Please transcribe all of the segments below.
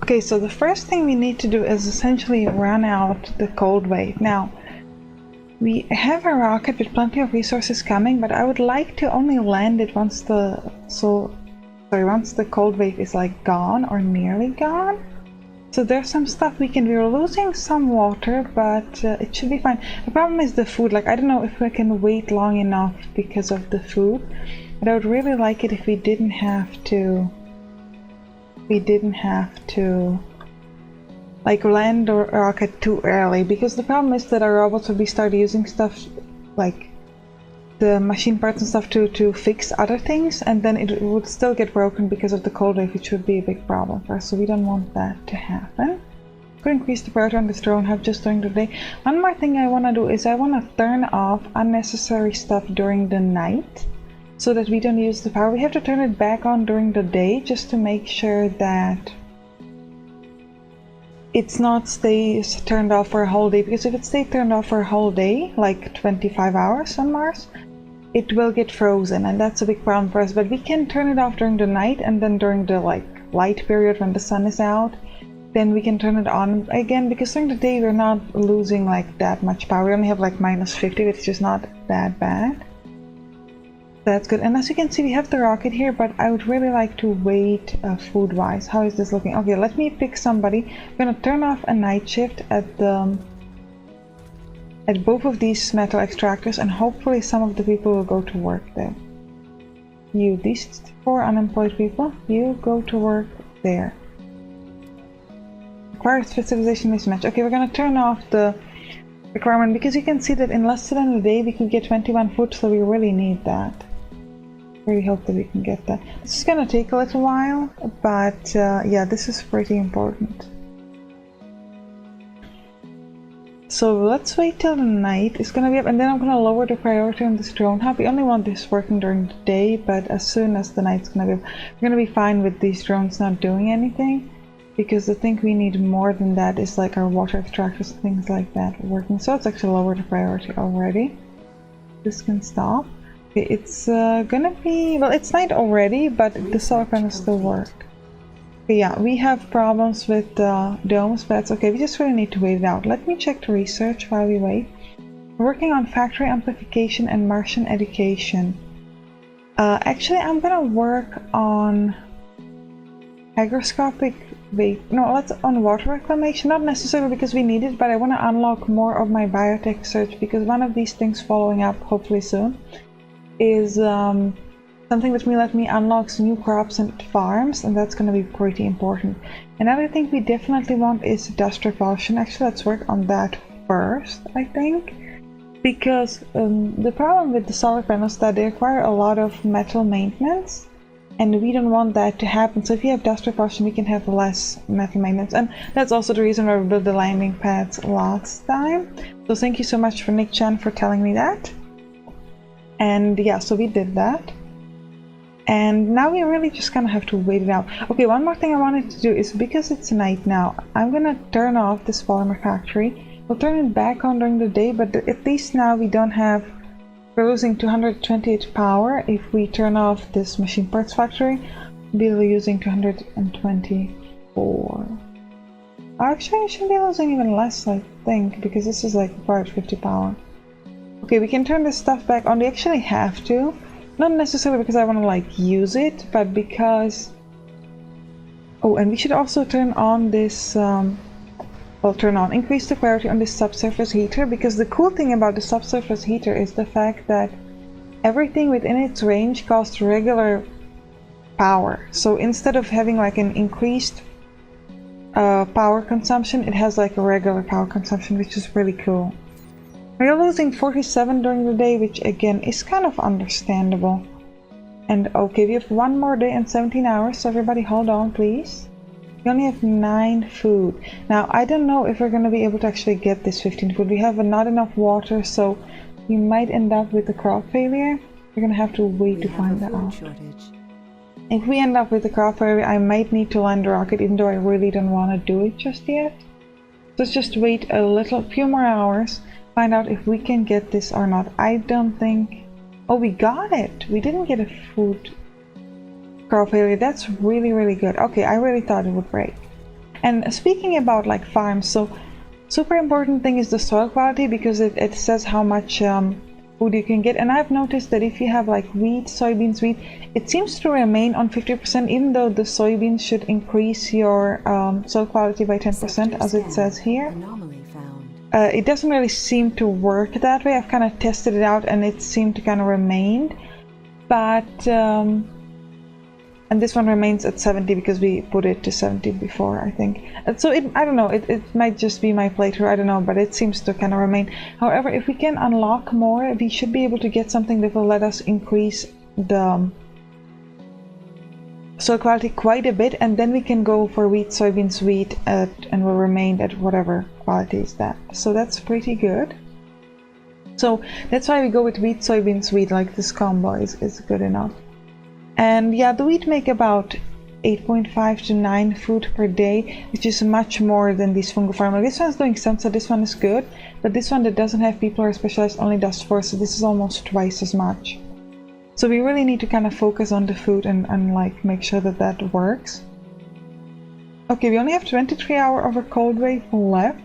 Okay, so the first thing we need to do is essentially run out the cold wave. Now, we have a rocket with plenty of resources coming, but I would like to only land it once the cold wave is like gone or nearly gone. So there's some stuff we can do. We're losing some water, but it should be fine. The problem is the food. Like, I don't know if we can wait long enough because of the food, but I would really like it if we didn't have to like land or rocket too early, because the problem is that our robots would be start using stuff like the machine parts and stuff to fix other things, and then it would still get broken because of the cold wave, which would be a big problem for us, so we don't want that to happen. Could increase the priority on this drone hub just during the day. One more thing I want to do is I want to turn off unnecessary stuff during the night so that we don't use the power. We have to turn it back on during the day just to make sure that it's not stays turned off for a whole day, because if it stays turned off for a whole day, like 25 hours on Mars, it will get frozen, and that's a big problem for us. But we can turn it off during the night, and then during the light period when the sun is out, then we can turn it on again, because during the day we're not losing like that much power. We only have like -50, which is not that bad. That's good. And as you can see, we have the rocket here, but I would really like to wait food wise. How is this looking? Okay, let me pick somebody. I'm gonna turn off a night shift at both of these metal extractors, and hopefully some of the people will go to work there. You, these 4 unemployed people, you go to work there. Required specialization mismatch. Okay, we're gonna turn off the requirement, because you can see that in less than a day we could get 21 food, so we really need that. Really hope that we can get that. This is gonna take a little while, but yeah, this is pretty important. So let's wait till the night is gonna be up, and then I'm gonna lower the priority on this drone hub. We only want this working during the day, but as soon as the night's gonna be up, we're gonna be fine with these drones not doing anything, because the thing we need more than that is like our water extractors and things like that working. So it's actually lowered the priority already. This can stop. Okay, it's gonna be, well, it's night already, but the solar panels still work. Okay, yeah, we have problems with domes, but that's okay. We just really need to wait it out. Let me check the research while we wait. We're working on factory amplification and Martian education. Actually, I'm gonna work on hygroscopic, let's on water reclamation. Not necessarily because we need it, but I want to unlock more of my biotech search, because one of these things following up hopefully soon is something that will let me unlock some new crops and farms, and that's going to be pretty important. Another thing we definitely want is dust repulsion. Actually, let's work on that first, I think, because the problem with the solar panels is that they require a lot of metal maintenance, and we don't want that to happen. So if you have dust repulsion, we can have less metal maintenance, and that's also the reason why we built the landing pads last time. So thank you so much for Nick Chan for telling me that. And yeah, so we did that. And now we really just kind of have to wait it out. Okay, one more thing I wanted to do is, because it's night now, I'm gonna turn off this polymer factory. We'll turn it back on during the day, but at least now we don't have, we're losing 228 power. If we turn off this machine parts factory, we'll be using 224. Actually, I should be losing even less, I think, because this is like required 50 power. Okay, we can turn this stuff back on. We actually have to. Not necessarily because I want to like use it, but because... Oh, and we should also turn on this... increase the priority on this subsurface heater, because the cool thing about the subsurface heater is the fact that everything within its range costs regular power. So instead of having like an increased power consumption, it has like a regular power consumption, which is really cool. We're losing 47 during the day, which again is kind of understandable. And okay, we have one more day and 17 hours, so everybody hold on please. We only have 9 food. Now, I don't know if we're going to be able to actually get this 15 food. We have not enough water, so we might end up with a crop failure. We're going to have to wait to find that out. If we end up with a crop failure, I might need to land a rocket, even though I really don't want to do it just yet. Let's just wait a few more hours, find out if we can get this or not. I don't think... Oh, we got it! We didn't get a food crop failure. That's really, really good. Okay, I really thought it would break. And speaking about like farms, so super important thing is the soil quality, because it says how much food you can get. And I've noticed that if you have like wheat, soybeans, wheat, it seems to remain on 50%, even though the soybeans should increase your soil quality by 10%, as it says here. It doesn't really seem to work that way. I've kind of tested it out and it seemed to kind of remain, but and this one remains at 70 because we put it to 70 before, I think. So I don't know, it might just be my playthrough, I don't know, but it seems to kind of remain. However, if we can unlock more, we should be able to get something that will let us increase the soil quality quite a bit, and then we can go for wheat, soybeans, wheat, and will remain at whatever quality is that. So that's pretty good. So that's why we go with wheat, soybeans, wheat, like this combo is good enough. And yeah, the wheat make about 8.5 to 9 food per day, which is much more than these fungal farmers. This one's doing some, so this one is good, but this one that doesn't have people who are specialized only does 4, so this is almost twice as much. So we really need to kind of focus on the food and like make sure that that works. Okay, we only have 23 hours of a cold wave left.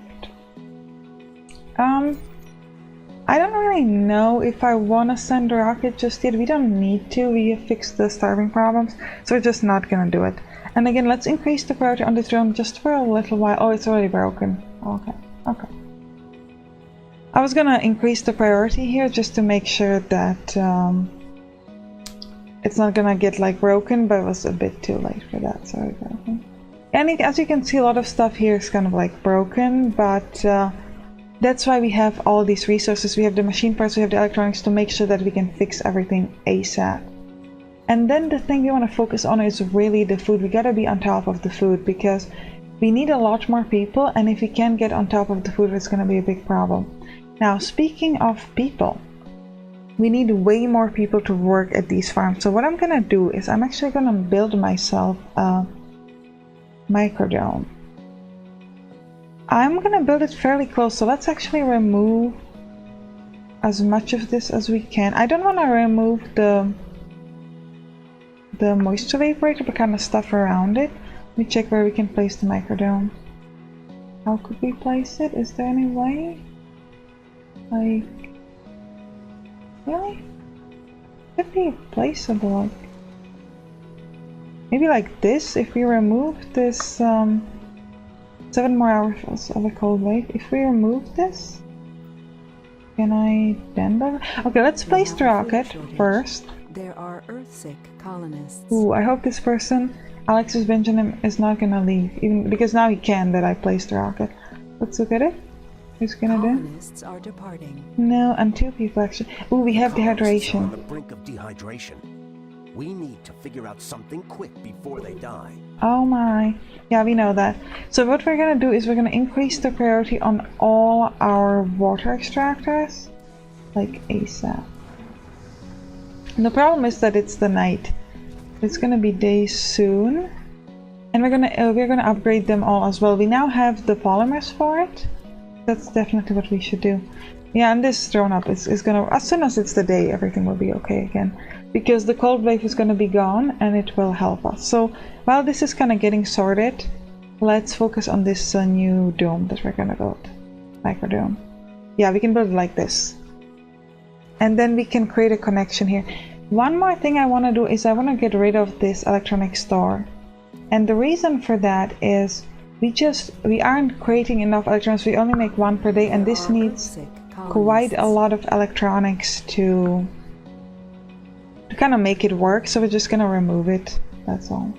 I don't really know if I want to send a rocket just yet. We don't need to. We have fixed the starving problems, so we're just not gonna do it. And again, let's increase the priority on this drone just for a little while. Oh, it's already broken. Okay, okay. I was gonna increase the priority here just to make sure that it's not gonna get like broken, but it was a bit too late for that. Sorry about that. And as you can see, a lot of stuff here is kind of like broken, but that's why we have all these resources. We have the machine parts, we have the electronics to make sure that we can fix everything ASAP. And then the thing we want to focus on is really the food. We gotta be on top of the food because we need a lot more people, and if we can't get on top of the food, it's gonna be a big problem. Now, speaking of people, we need way more people to work at these farms. So what I'm gonna do is I'm actually gonna build myself a microdome. I'm gonna build it fairly close, so let's actually remove as much of this as we can. I don't want to remove the moisture evaporator, but kind of stuff around it. Let me check where we can place the microdome. How could we place it? Is there any way? Like, really? Could be placeable, like maybe like this. If we remove this 7 more hours of a cold wave. If we remove this, can I bend over? Okay, let's place the rocket first. There are Earth-sick colonists. Ooh, I hope this person, Alexis Benjamin, is not gonna leave, even because now he can that I placed the rocket. Let's look at it. Who's gonna do? Colonists are departing. No, and 2 people actually. Ooh, we have dehydration. On the brink of dehydration. We need to figure out something quick before they die. Oh my. Yeah, we know that. So what we're gonna do is we're gonna increase the priority on all our water extractors, like ASAP. And the problem is that it's the night. It's gonna be day soon, and we're gonna upgrade them all as well. We now have the polymers for it. That's definitely what we should do. Yeah, and this drone up is gonna, as soon as it's the day, everything will be okay again. Because the cold wave is going to be gone and it will help us. So while this is kind of getting sorted, let's focus on this new dome that we're going to build. Microdome. Yeah, we can build it like this. And then we can create a connection here. One more thing I want to do is I want to get rid of this electronic store. And the reason for that is we aren't creating enough electrons. We only make 1 per day, and this needs quite a lot of electronics to kind of make it work, so we're just gonna remove it, that's all.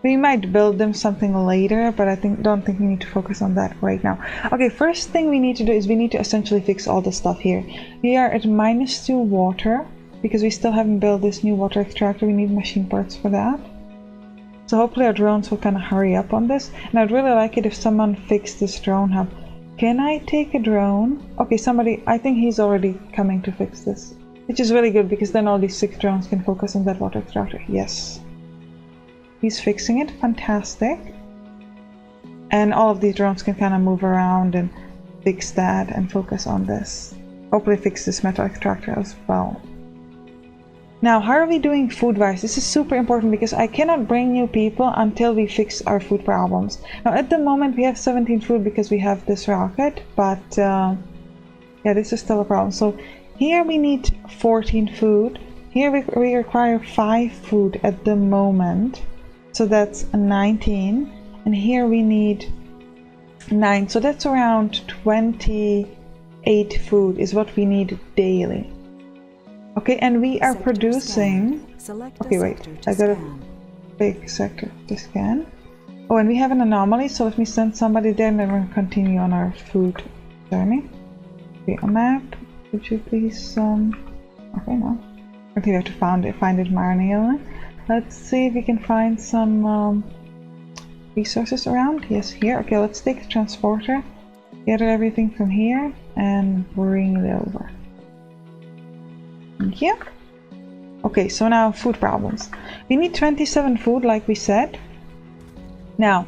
We might build them something later, but I don't think we need to focus on that right now. Okay, first thing we need to do is we need to essentially fix all the stuff here. We are at -2 water because we still haven't built this new water extractor. We need machine parts for that. So hopefully our drones will kind of hurry up on this. And I'd really like it if someone fixed this drone hub. Can I take a drone? Okay, somebody, I think he's already coming to fix this. Which is really good because then all these 6 drones can focus on that water extractor. Yes. He's fixing it. Fantastic. And all of these drones can kind of move around and fix that and focus on this. Hopefully fix this metal extractor as well. Now, how are we doing food-wise? This is super important because I cannot bring new people until we fix our food problems. Now, at the moment, we have 17 food because we have this rocket, but yeah, this is still a problem. So here we need 14 food. Here we require 5 food at the moment, so that's 19. And here we need 9, so that's around 28 food is what we need daily. Okay, and we are Sector producing... Select a Okay, wait, sector to I got a scan. big sector to scan. Oh, and we have an anomaly, so let me send somebody there and then we'll continue on our food journey. Okay, a map, could you please... Okay, no. I think we have to find it manually. Let's see if we can find some resources around. Yes, here. Okay, let's take a transporter, gather everything from here, and bring it over. Thank you. Okay, so now food problems. We need 27 food, like we said. Now,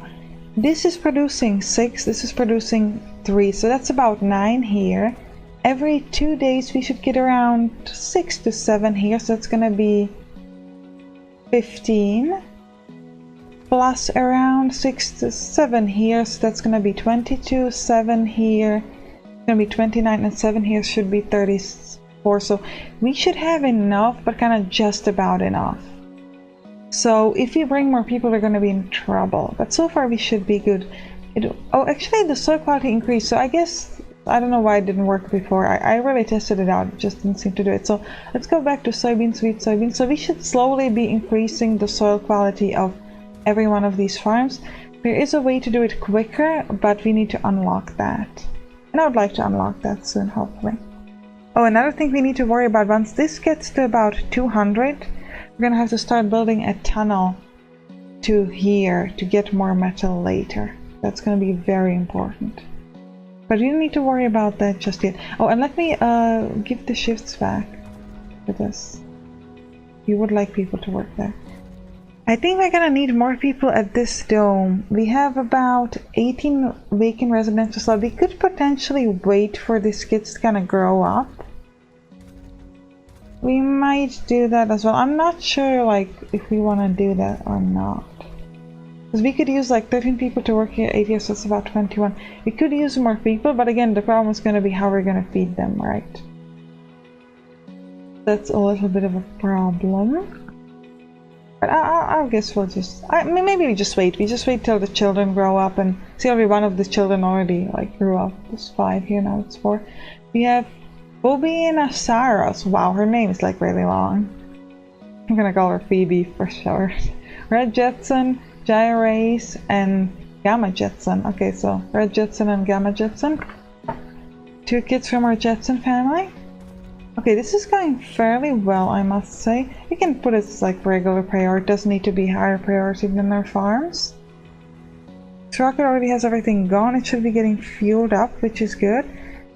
this is producing 6, this is producing 3, so that's about 9 here. Every 2 days we should get around 6 to 7 here, so that's gonna be 15. Plus around 6 to 7 here, so that's gonna be 22, 7 here, it's gonna be 29, and 7 here should be 34. So we should have enough, but kind of just about enough. So if we bring more people, we're gonna be in trouble. But so far we should be good. Oh, actually the soil quality increased, so I guess, I don't know why it didn't work before. I really tested it out, it just didn't seem to do it. So let's go back to soybeans, wheat, soybeans. So we should slowly be increasing the soil quality of every one of these farms. There is a way to do it quicker, but we need to unlock that. And I would like to unlock that soon, hopefully. Oh, another thing we need to worry about, once this gets to about 200, we're gonna have to start building a tunnel to here to get more metal later. That's gonna be very important. But we don't need to worry about that just yet. Oh, and let me give the shifts back for this. You would like people to work there. I think we're gonna need more people at this dome. We have about 18 vacant residential slots. We could potentially wait for these kids to kind of grow up. We might do that as well. I'm not sure like if we want to do that or not. Because we could use like 13 people to work here, 8 years, so that's about 21. We could use more people, but again, the problem is going to be how we're going to feed them, right? That's a little bit of a problem. But I guess we'll just... maybe we just wait. We just wait till the children grow up, and see, every one of the children already like grew up. There's 5 here, now it's 4. We have Bobby and Asaros. Wow, her name is like really long. I'm gonna call her Phoebe for short. Red Jetson, Gyrace, and Gamma Jetson. Okay, so Red Jetson and Gamma Jetson. 2 kids from our Jetson family. Okay, this is going fairly well, I must say. You can put it as like regular priority. It doesn't need to be higher priority than our farms. This rocket already has everything gone. It should be getting fueled up, which is good.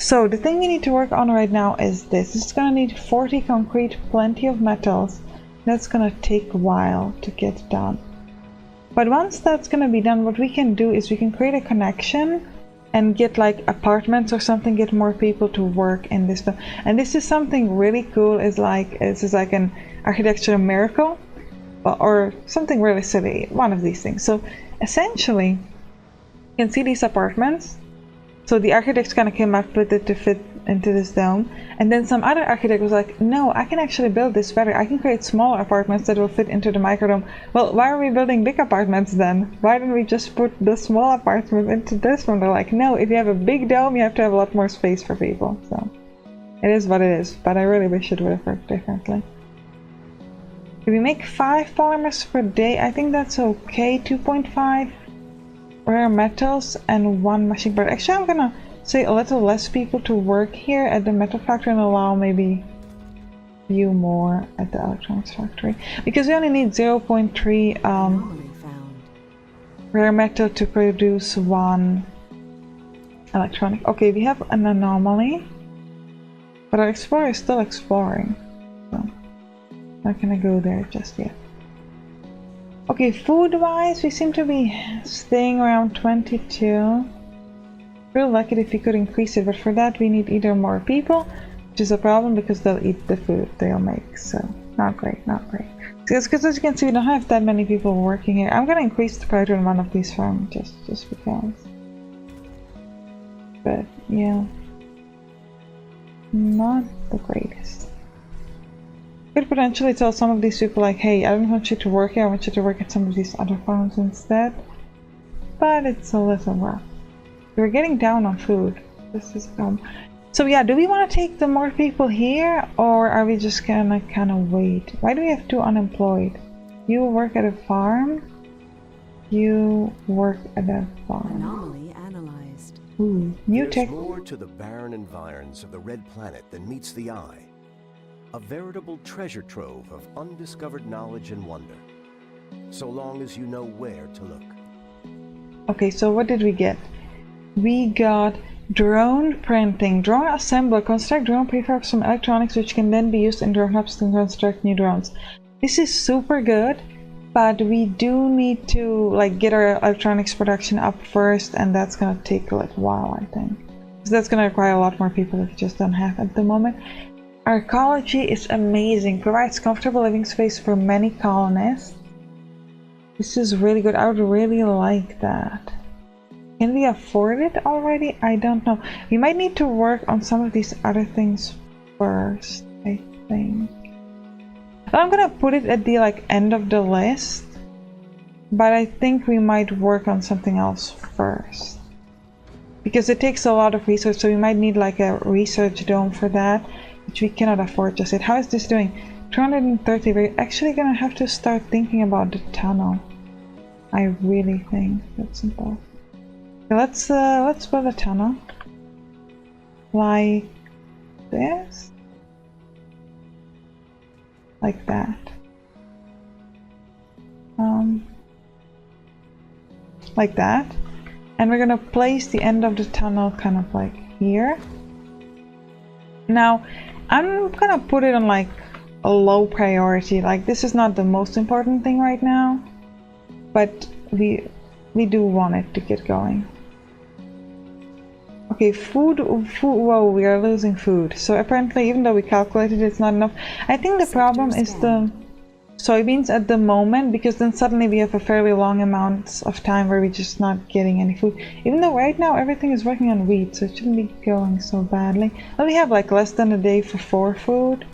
So the thing we need to work on right now is this. It's gonna need 40 concrete, plenty of metals. That's gonna take a while to get done. But once that's gonna be done, what we can do is we can create a connection and get like apartments or something, get more people to work in this. And this is something really cool. This is like an architectural miracle or something really silly, one of these things. So essentially you can see these apartments. So the architects kind of came up with it to fit into this dome, and then some other architect was like, no, I can actually build this better. I can create smaller apartments that will fit into the microdome. Well, why are we building big apartments then? Why didn't we just put the small apartment into this one? They're like, no, if you have a big dome, you have to have a lot more space for people. So it is what it is, but I really wish it would have worked differently. If we make 5 polymers per day, I think that's okay. 2.5 rare metals and 1 machine part. Actually, I'm gonna say a little less people to work here at the metal factory and allow maybe a few more at the electronics factory, because we only need 0.3 rare metal to produce 1 electronic. Okay, we have an anomaly, but our explorer is still exploring, so not gonna go there just yet. Okay, food-wise, we seem to be staying around 22. Real lucky if we could increase it, but for that we need either more people, which is a problem because they'll eat the food they'll make. So Not great, not great. Because as you can see, we don't have that many people working here. I'm gonna increase the priority on one of these farms just because. But yeah, not the greatest. Could potentially tell some of these people like, hey, I don't want you to work here, I want you to work at some of these other farms instead. But it's a little rough. We're getting down on food. This is so yeah, do we want to take the more people here, or are we just gonna kind of wait? Why do we have 2 unemployed? You work at a farm. You work at a farm. Anomaly analyzed. Ooh, new There's tech. more to the barren environs of the Red Planet than meets the eye. A veritable treasure trove of undiscovered knowledge and wonder. So long as you know where to look. Okay, so what did we get? We got drone printing, drone assembler, construct drone prefabs from electronics which can then be used in drone hubs to construct new drones. This is super good, but we do need to like get our electronics production up first, and that's gonna take a little while, I think. Because that's gonna require a lot more people that we just don't have at the moment. Our ecology is amazing, provides comfortable living space for many colonists. This is really good, I would really like that. Can we afford it already? I don't know. We might need to work on some of these other things first, I think. I'm gonna put it at the like end of the list, but I think we might work on something else first. Because it takes a lot of research, so we might need like a research dome for that, which we cannot afford just yet. How is this doing? 230. We're actually gonna have to start thinking about the tunnel. I really think that's important. Let's build a tunnel like this, like that. Like that, and we're gonna place the end of the tunnel kind of like here. Now, I'm gonna put it on like a low priority. Like this is not the most important thing right now, but we do want it to get going. Okay, food, whoa, we are losing food. So apparently, even though we calculated it's not enough. I think the problem is the soybeans at the moment, because then suddenly we have a fairly long amount of time where we're just not getting any food. Even though right now everything is working on wheat, so it shouldn't be going so badly. But we have like less than a day for 4 food,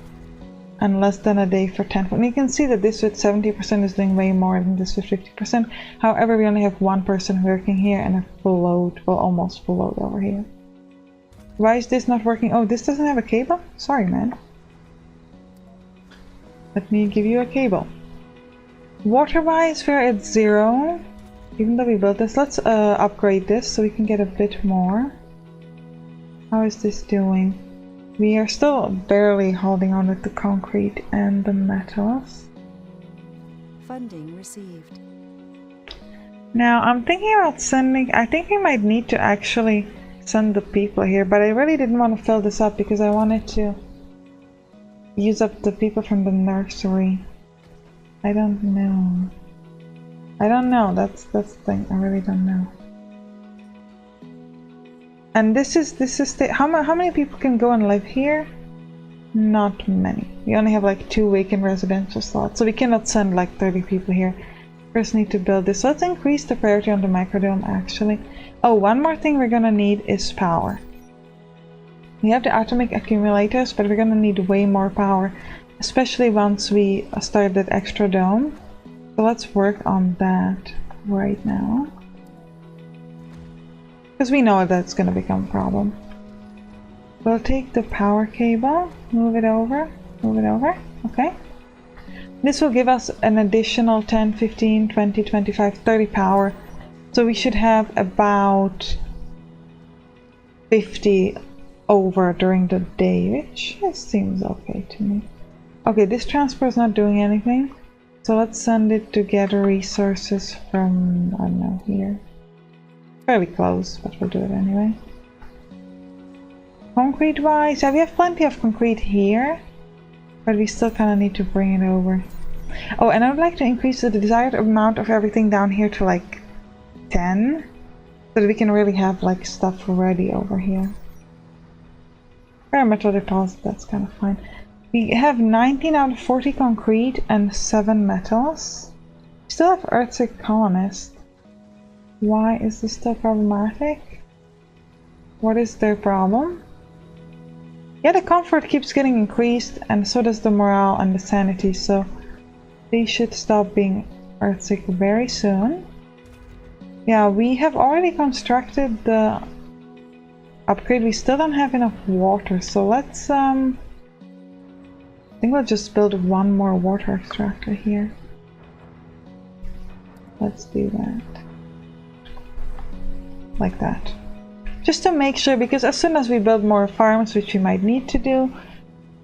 and less than a day for 10 food. And you can see that this with 70% is doing way more than this with 50%. However, we only have 1 person working here and a full load, well, almost full load over here. Why is this not working? Oh, this doesn't have a cable? Sorry, man. Let me give you a cable. Water-wise, we're at 0. Even though we built this, let's upgrade this so we can get a bit more. How is this doing? We are still barely holding on with the concrete and the metals. Funding received. Now, I'm thinking about sending... I think we might need to actually send the people here, but I really didn't want to fill this up because I wanted to use up the people from the nursery. I don't know. That's the thing. I really don't know. And this is how many people can go and live here? Not many. We only have like 2 vacant residential slots, so we cannot send like 30 people here. First need to build this. So let's increase the priority on the microdome actually. Oh, one more thing we're gonna need is power. We have the atomic accumulators, but we're gonna need way more power, especially once we start that extra dome. So let's work on that right now. Because we know that's going to become a problem. We'll take the power cable, move it over, okay. This will give us an additional 10, 15, 20, 25, 30 power. So we should have about 50 over during the day, which seems okay to me. Okay, this transfer is not doing anything. So let's send it to gather resources from, I don't know, here. Fairly close, but we'll do it anyway. Concrete wise, yeah, we have plenty of concrete here, but we still kind of need to bring it over. Oh, and I would like to increase the desired amount of everything down here to like 10, so that we can really have like stuff ready over here. Bare metal deposit, that's kind of fine. We have 19 out of 40 concrete and 7 metals. We still have Earthsick colonists. Why is this still problematic? What is their problem? Yeah, the comfort keeps getting increased, and so does the morale and the sanity, so they should stop being Earthsick very soon. Yeah, we have already constructed the upgrade. We still don't have enough water, so let's I think we'll just build one more water extractor here. Let's do that. Like that. Just to make sure, because as soon as we build more farms, which we might need to do,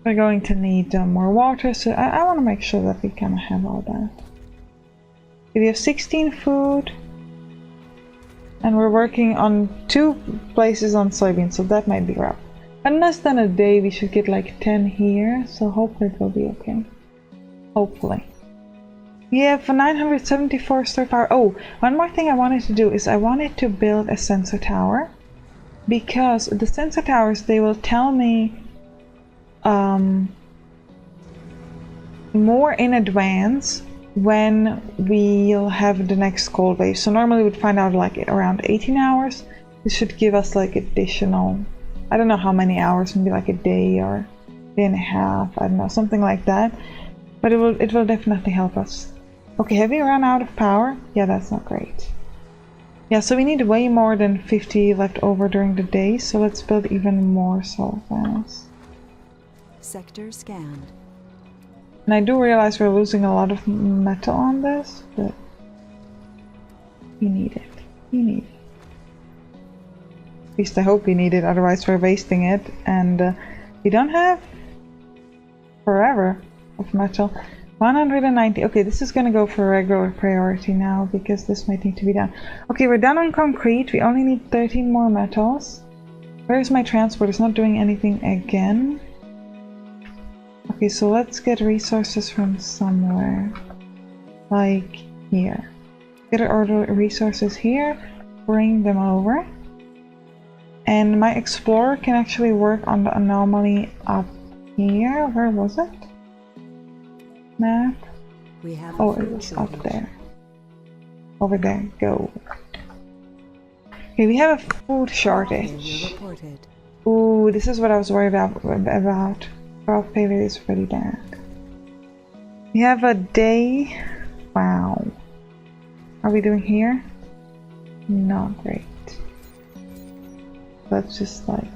we're going to need more water, so I want to make sure that we kind of have all that. Okay, we have 16 food, and we're working on 2 places on soybeans, so that might be rough. In less than a day we should get like 10 here, so hopefully it will be okay. Hopefully. We have 974 store power. Oh, one more thing I wanted to do is I wanted to build a sensor tower. Because the sensor towers, they will tell me more in advance when we'll have the next cold wave. So normally we'd find out like around 18 hours. This should give us like additional, I don't know how many hours, maybe like a day or a day and a half, I don't know, something like that. But it will definitely help us. Okay, have we run out of power? Yeah, that's not great. Yeah, so we need way more than 50 left over during the day, so let's build even more solar panels. Sector scanned. And I do realize we're losing a lot of metal on this, but we need it. We need it. At least I hope we need it, otherwise we're wasting it, and we don't have forever of metal. 190. Okay, this is gonna go for regular priority now because this might need to be done. Okay, we're done on concrete. We only need 13 more metals. Where's my transport? It's not doing anything again. Okay, so let's get resources from somewhere. Like here. Get our resources here. Bring them over. And my explorer can actually work on the anomaly up here. Where was it? Map. We have Oh, it was up there. Over there. Go. Okay, we have a food shortage. Ooh, this is what I was worried about. Crop failure is pretty bad. We have a day. Wow. Are we doing here? Not great. Let's just like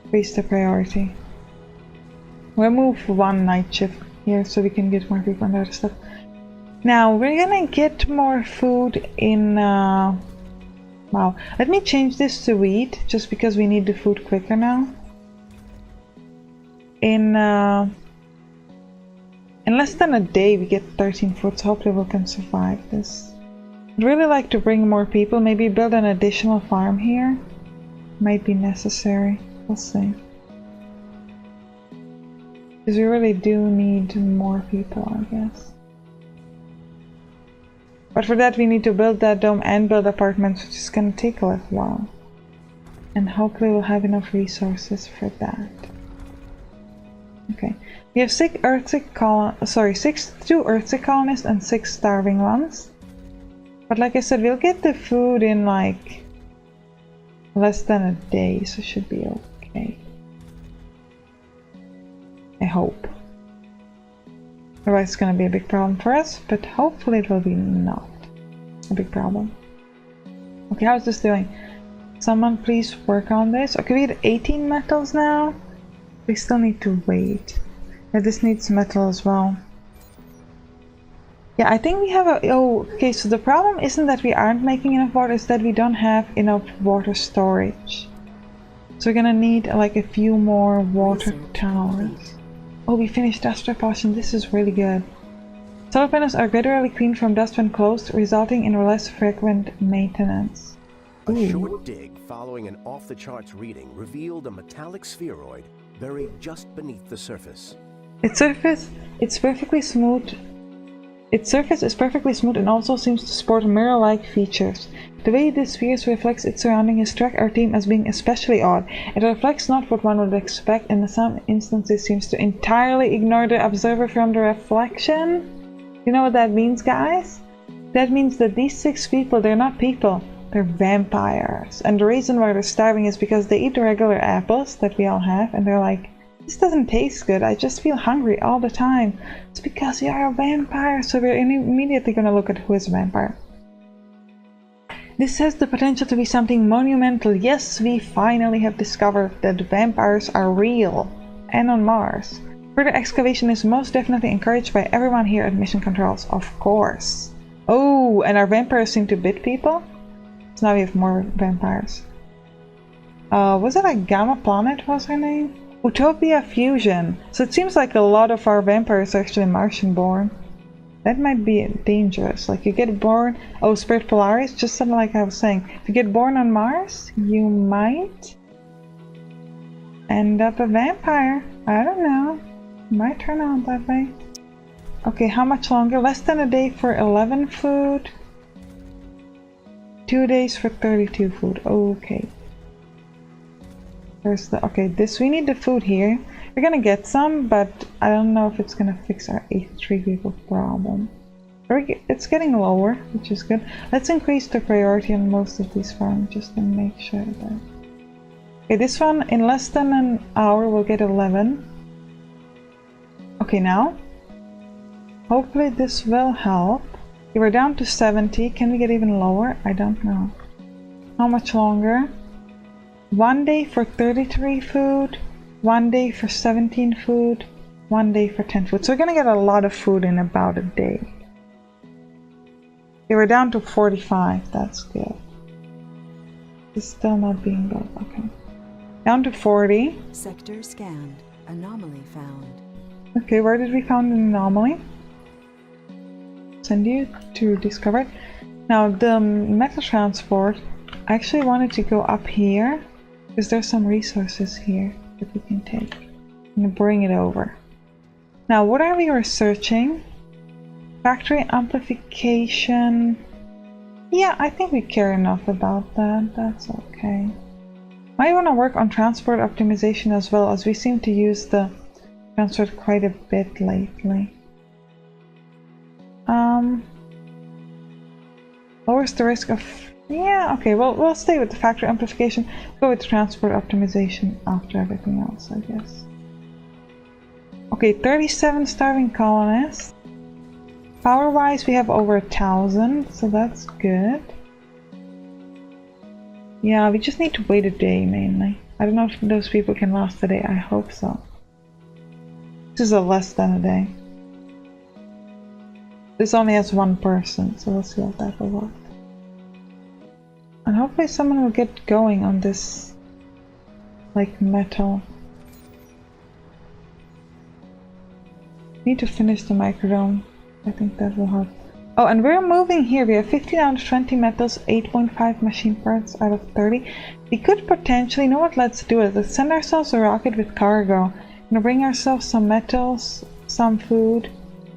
increase the priority. We'll move one night shift here so we can get more people and other stuff. Now we're gonna get more food in wow, let me change this to wheat just because we need the food quicker now. In less than a day we get 13 food, so hopefully we can survive this. I'd really like to bring more people, maybe build an additional farm here. Might be necessary, we'll see. Because we really do need more people, I guess. But for that we need to build that dome and build apartments, which is gonna take a little while. And hopefully we'll have enough resources for that. Okay. We have 2 Earthsick colonists and 6 starving ones. But like I said, we'll get the food in like less than a day, so it should be okay. I hope. Otherwise it's gonna be a big problem for us, but hopefully it will be not a big problem. Okay, how's this doing? Someone please work on this. Okay, we had 18 metals now. We still need to wait. Yeah, this needs metal as well. Yeah, I think we have a... Oh, okay, so the problem isn't that we aren't making enough water, it's that we don't have enough water storage. So we're gonna need like a few more water towers. Oh, we finished dust repulsion. This is really good. Solar panels are gradually cleaned from dust when closed, resulting in less frequent maintenance. A short dig following an off-the-charts reading revealed a metallic spheroid buried just beneath the surface. Its surface, it's perfectly smooth Its surface is perfectly smooth and also seems to sport mirror-like features. The way this sphere reflects its surroundings struck our team as being especially odd. It reflects not what one would expect, and in some instances seems to entirely ignore the observer from the reflection. You know what that means, guys? That means that these 6 people, they're not people, they're vampires. And the reason why they're starving is because they eat the regular apples that we all have, and they're like, this doesn't taste good, I just feel hungry all the time. It's because you are a vampire, so we're immediately gonna look at who is a vampire. This has the potential to be something monumental. Yes, we finally have discovered that vampires are real, and on Mars. Further excavation is most definitely encouraged by everyone here at Mission Controls, of course. Oh, and our vampires seem to bit people? So now we have more vampires. Was it like Gamma Planet was her name? Utopia Fusion. So it seems like a lot of our vampires are actually Martian born. That might be dangerous. Like you get born... Oh, Spirit Polaris, just something like I was saying. If you get born on Mars, you might end up a vampire. I don't know. Might turn out that way. Okay, how much longer? Less than a day for 11 food. 2 days for 32 food. Okay. Where's the... Okay, this... We need the food here. We're gonna get some, but I don't know if it's gonna fix our 83 people problem. It's getting lower, which is good. Let's increase the priority on most of these farms just to make sure that... Okay, this one in less than an hour will get 11. Okay, now. Hopefully this will help. Okay, we're down to 70. Can we get even lower? I don't know. How much longer? 1 day for 33 food. 1 day for 17 food. 1 day for 10 food. So we're gonna get a lot of food in about a day. Okay, we're down to 45. That's good. It's still not being built. Okay. Down to 40. Sector scanned. Anomaly found. Okay, where did we find an anomaly? Send you to discover it. Now the metal transport, I actually wanted to go up here because there's some resources here that we can take and bring it over. Now what are we researching? Factory amplification. Yeah, I think we care enough about that. That's okay. Might want to work on transport optimization as well, as we seem to use the transport quite a bit lately. Lowers the risk of... Yeah, okay, well, we'll stay with the factory amplification. Go with transport optimization after everything else, I guess. Okay, 37 starving colonists. Power-wise, we have over 1,000, so that's good. Yeah, we just need to wait a day, mainly. I don't know if those people can last a day. I hope so. This is a less than a day. This only has 1 person, so we'll see what that will work. And hopefully someone will get going on this, like, metal. Need to finish the microdome. I think that will help. Oh, and we're moving here. We have 15 out of 20 metals, 8.5 machine parts out of 30. We could potentially, you know what, let's do it. Let's send ourselves a rocket with cargo. We're gonna bring ourselves some metals, some food,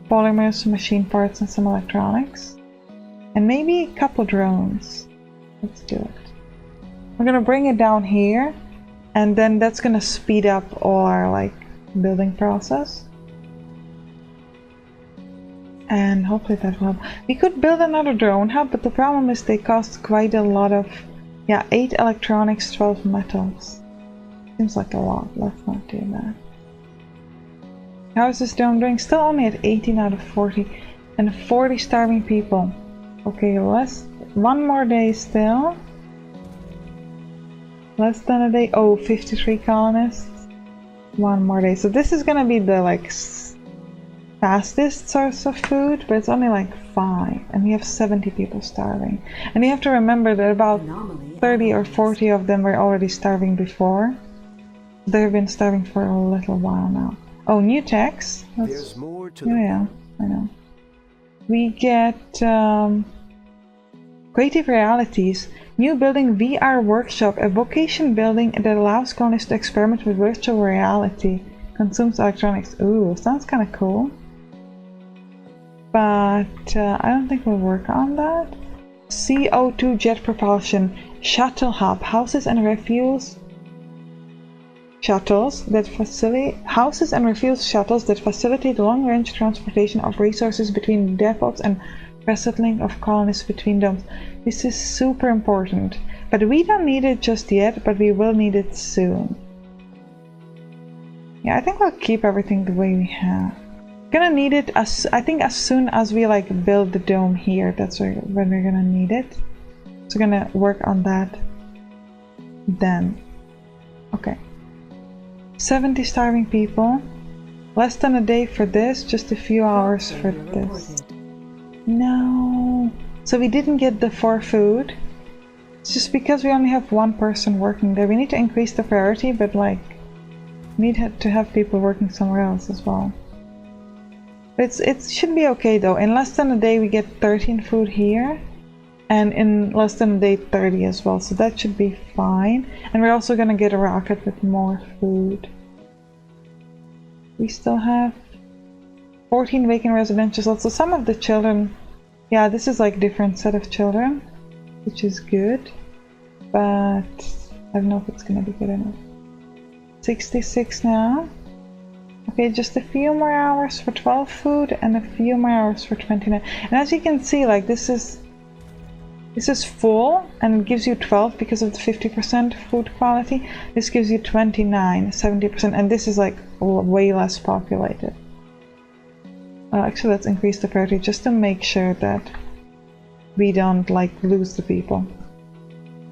polymers, machine parts, and some electronics. And maybe a couple drones. Let's do it. We're gonna bring it down here, and then that's gonna speed up all our, like, building process. And hopefully that will help. We could build another drone hub, but the problem is they cost quite a lot of... Yeah, 8 electronics, 12 metals. Seems like a lot. Let's not do that. How is this drone doing? Still only at 18 out of 40. And 40 starving people. Okay, less... 1 more day still. Less than a day. Oh, 53 colonists. 1 more day. So this is gonna be the, like, fastest source of food, but it's only like 5, and we have 70 people starving. And you have to remember that about 30 or 40 of them were already starving before. They've been starving for a little while now. Oh, new techs. There's more to yeah, I know. We get creative realities. New building VR workshop, a vocation building that allows colonists to experiment with virtual reality. Consumes electronics. Ooh, sounds kind of cool. but I don't think we'll work on that. CO2 jet propulsion, shuttle hub, houses and refuse shuttles that facilitate long-range transportation of resources between depots and resettling of colonists between domes. This is super important, but we don't need it just yet, but we will need it soon. Yeah, I think we'll keep everything the way we have. Gonna need it as soon as we like build the dome here. That's when we're gonna need it. So we're gonna work on that then. Okay. 70 starving people. Less than a day for this, just a few hours for this. No. So we didn't get the 4 food. It's just because we only have 1 person working there. We need to increase the priority, but like need to have people working somewhere else as well. It should be okay though. In less than a day we get 13 food here, and in less than a day 30 as well, so that should be fine. And we're also gonna get a rocket with more food. We still have 14 vacant residential slots, so some of the children, yeah, this is like different set of children, which is good, but I don't know if it's gonna be good enough. 66 now. Okay, just a few more hours for 12 food and a few more hours for 29. And as you can see, like this is full and it gives you 12 because of the 50% food quality. This gives you 29, 70%, and this is like way less populated. Actually, let's increase the priority just to make sure that we don't like lose the people.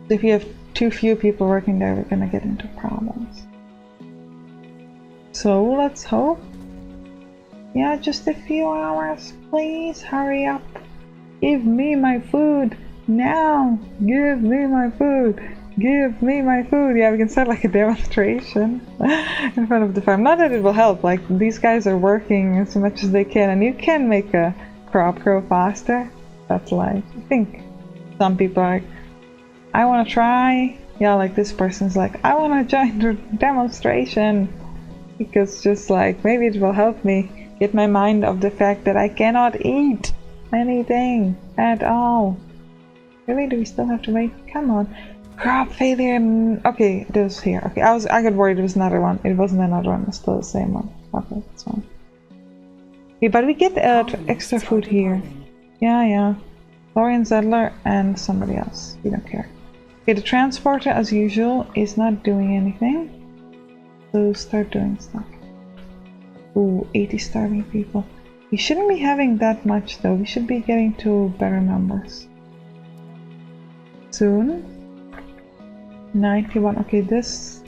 If you have too few people working there, we're gonna get into problems. So let's hope. Yeah, just a few hours, please hurry up. Give me my food now. Give me my food. Give me my food. Yeah, we can start like a demonstration in front of the farm. Not that it will help, like these guys are working as much as they can, and you can make a crop grow faster. That's like, I think some people are like, I want to try. Yeah, like this person's like, I want to join the demonstration. Because just like, maybe it will help me get my mind off the fact that I cannot eat anything at all. Really, do we still have to wait? Come on. Crop failure. Okay, it was here. Okay, I got worried it was another one. It wasn't another one, it's still the same one. Okay, that's fine. Okay, but we get extra food here. Yeah. Florian Zedler and somebody else. We don't care. Okay, the transporter as usual is not doing anything. So start doing stuff. Ooh, 80 starving people. We shouldn't be having that much though. We should be getting to better numbers. Soon. 91. Okay, this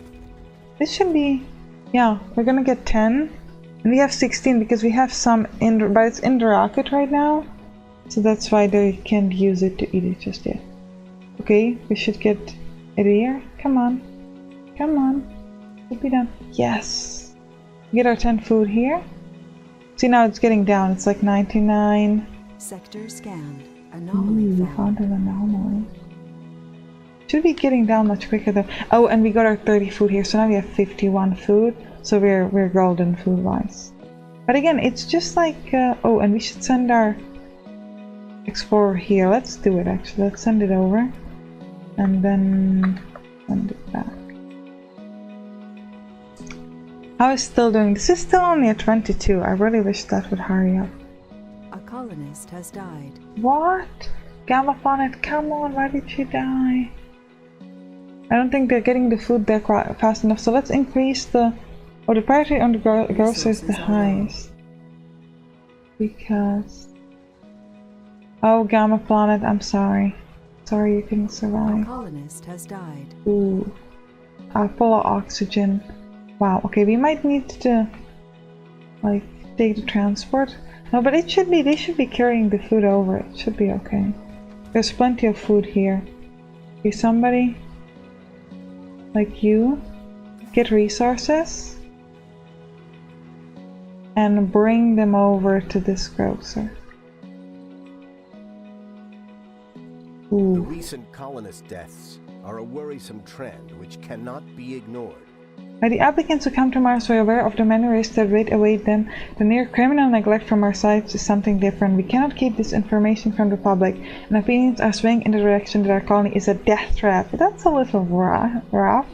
should be, yeah, we're gonna get 10. And we have 16 because we have some in, but it's in the rocket right now. So that's why they can't use it to eat it just yet. Okay, we should get it here. Come on. Come on. Should be done. Yes. Get our 10 food here. See, now it's getting down. It's like 99. Sector scanned. Anomaly we found an anomaly. Should be getting down much quicker though. Oh, and we got our 30 food here, so now we have 51 food. So we're golden food wise. But again, it's just like oh, and we should send our explorer here. Let's do it actually. Let's send it over and then send it back. How is still doing? This is still only at 22. I really wish that would hurry up. A colonist has died. What? Gamma Planet, come on, why did she die? I don't think they're getting the food there quite fast enough, so let's increase the... Oh, the priority on the grocer is the highest. Because... Oh, Gamma Planet, I'm sorry. Sorry you couldn't survive. A colonist has died. Ooh. Full of oxygen. Wow, okay, we might need to... like, take the transport. No, but it should be, they should be carrying the food over. It should be okay. There's plenty of food here. Okay, somebody like you get resources and bring them over to this grocer. Ooh. The recent colonist deaths are a worrisome trend which cannot be ignored. By the applicants who come to Mars were aware of the many risks that await them, the near criminal neglect from our side is something different. We cannot keep this information from the public, and opinions are swinging in the direction that our colony is a death trap. That's a little rough.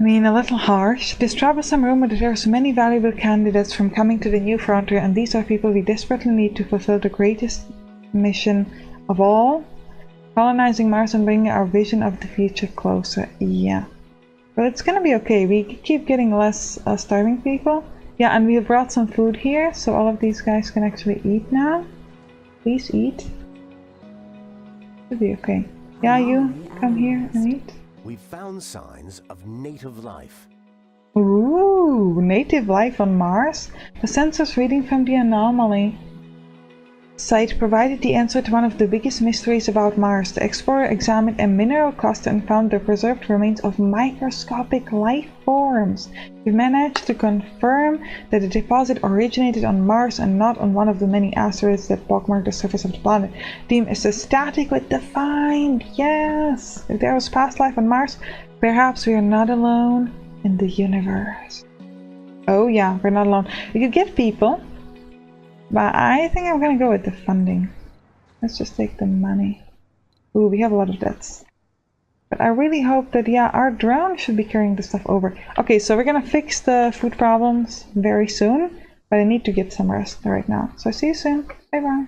I mean, a little harsh. This troublesome rumor deters many valuable candidates from coming to the new frontier, and these are people we desperately need to fulfill the greatest mission of all, colonizing Mars and bringing our vision of the future closer. Yeah. But it's gonna be okay. We keep getting less starving people. Yeah, and we have brought some food here, so all of these guys can actually eat now. Please eat. Should be okay. Yeah, you come here and eat. We've found signs of native life. Ooh, native life on Mars? The sensors reading from the anomaly site provided the answer to one of the biggest mysteries about Mars. The explorer examined a mineral cluster and found the preserved remains of microscopic life forms. We managed to confirm that the deposit originated on Mars and not on one of the many asteroids that pockmark the surface of the planet. Team is ecstatic with the find. Yes! If there was past life on Mars, perhaps we are not alone in the universe. Oh yeah, we're not alone. We could get people. But I think I'm gonna go with the funding. Let's just take the money. Ooh, we have a lot of debts. But I really hope that, yeah, our drone should be carrying the stuff over. Okay, so we're gonna fix the food problems very soon. But I need to get some rest right now. So see you soon. Bye bye.